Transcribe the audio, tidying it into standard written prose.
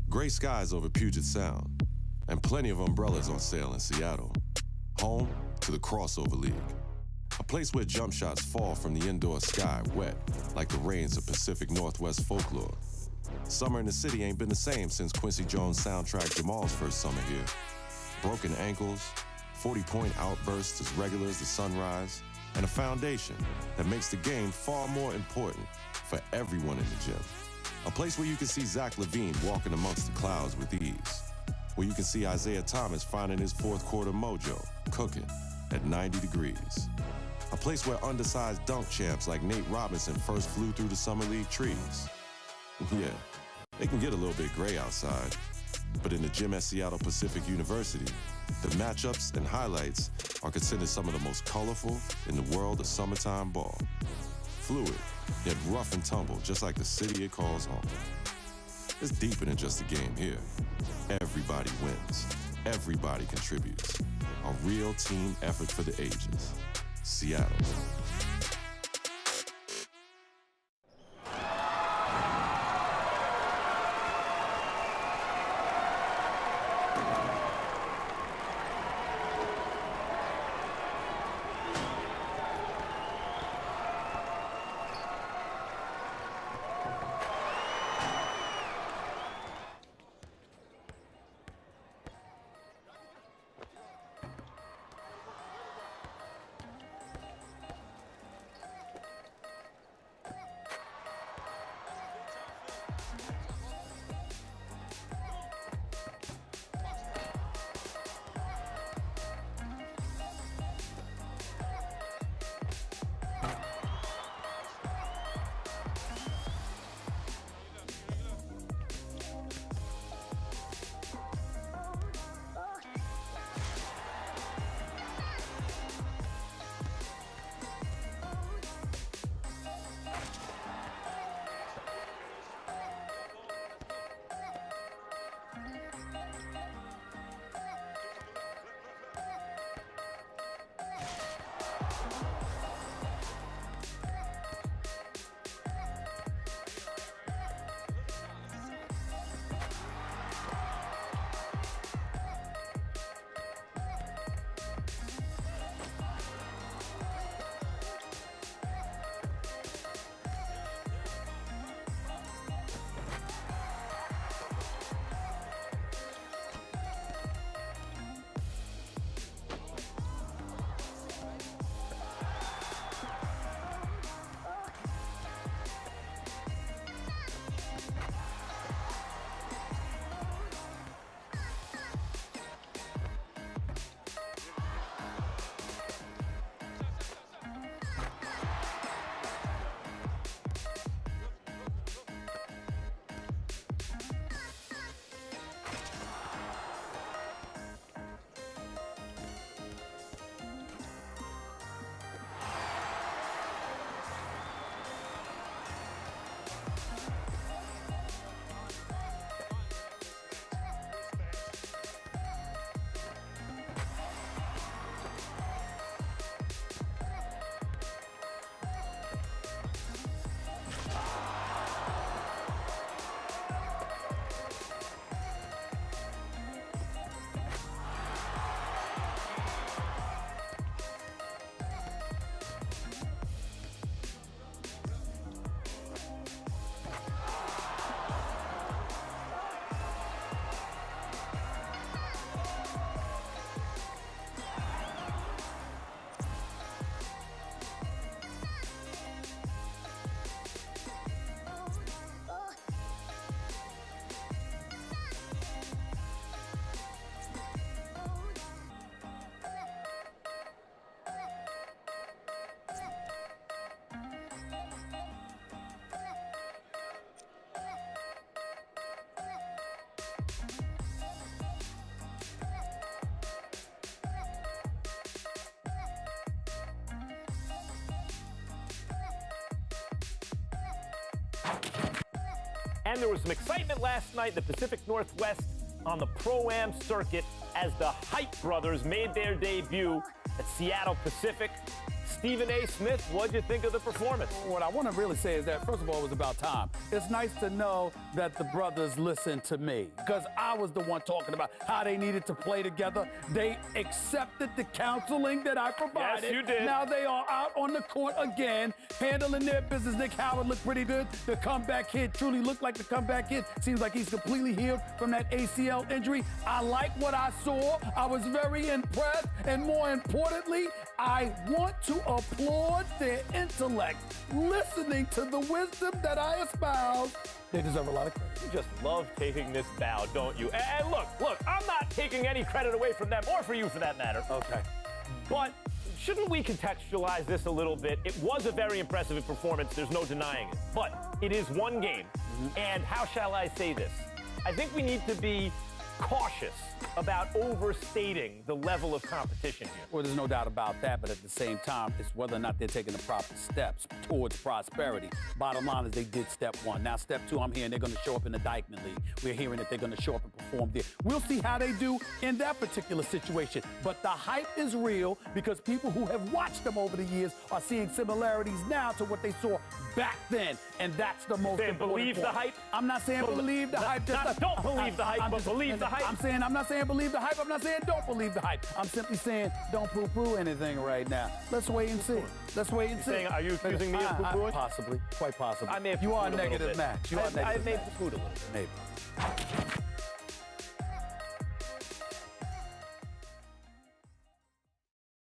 Gray skies over Puget Sound, and plenty of umbrellas on sale in Seattle. Home to the Crawsover League. A place where jump shots fall from the indoor sky wet, like the rains of Pacific Northwest folklore. Summer in the city ain't been the same since Quincy Jones soundtrack Jamal's first summer here. Broken ankles, 40-point outbursts as regular as the sunrise, and a foundation that makes the game far more important for everyone in the gym. A place where you can see Zach LaVine walking amongst the clouds with ease. Where you can see Isaiah Thomas finding his fourth quarter mojo, cooking at 90 degrees. A place where undersized dunk champs like Nate Robinson first flew through the Summer League trees. Yeah, it can get a little bit gray outside, but in the gym at Seattle Pacific University, the matchups and highlights are considered some of the most colorful in the world of summertime ball. Fluid, yet rough and tumble, just like the city it calls home. It's deeper than just a game here. Everybody wins. Everybody contributes. A real team effort for the ages. Seattle. And there was some excitement last night in the Pacific Northwest on the Pro-Am circuit as the Hype Brothers made their debut at Seattle Pacific. Stephen A. Smith, what'd you think of the performance? What I want to really say is that, first of all, it was about time. It's nice to know that the brothers listened to me, because I was the one talking about how they needed to play together. They accepted the counseling that I provided. Yes, you did. Now they are out on the court again, handling their business. Nick Howard looked pretty good. The comeback kid truly looked like the comeback kid. Seems like he's completely healed from that ACL injury. I like what I saw. I was very impressed. And more importantly, I want to applaud their intellect. Listening to the wisdom that I espouse, they deserve a lot of credit. You just love taking this bow, don't you? And look, I'm not taking any credit away from them, or for you for that matter. Okay. But shouldn't we contextualize this a little bit? It was a very impressive performance, there's no denying it. But it is one game. And how shall I say this? I think we need to be cautious about overstating the level of competition here. Well, there's no doubt about that, but at the same time, it's whether or not they're taking the proper steps towards prosperity. Bottom line is they did step one. Now, step two, I'm hearing they're going to show up in the Dykeman League. We're hearing that they're going to show up and perform there. We'll see how they do in that particular situation. But the hype is real because people who have watched them over the years are seeing similarities now to what they saw back then. And that's the most important believe point. the hype? I'm not saying believe the hype. Don't believe the hype, but believe the hype. I'm not saying believe the hype. I'm not saying don't believe the hype. I'm simply saying don't poo-poo anything right now. Let's wait and see. Let's wait and see. Saying, are you accusing me of poo-pooing? Possibly, quite possibly. I may have you are poo-pooed a little negative bit. Max. You are I negative may Max. have poo-pooed a little bit. Maybe.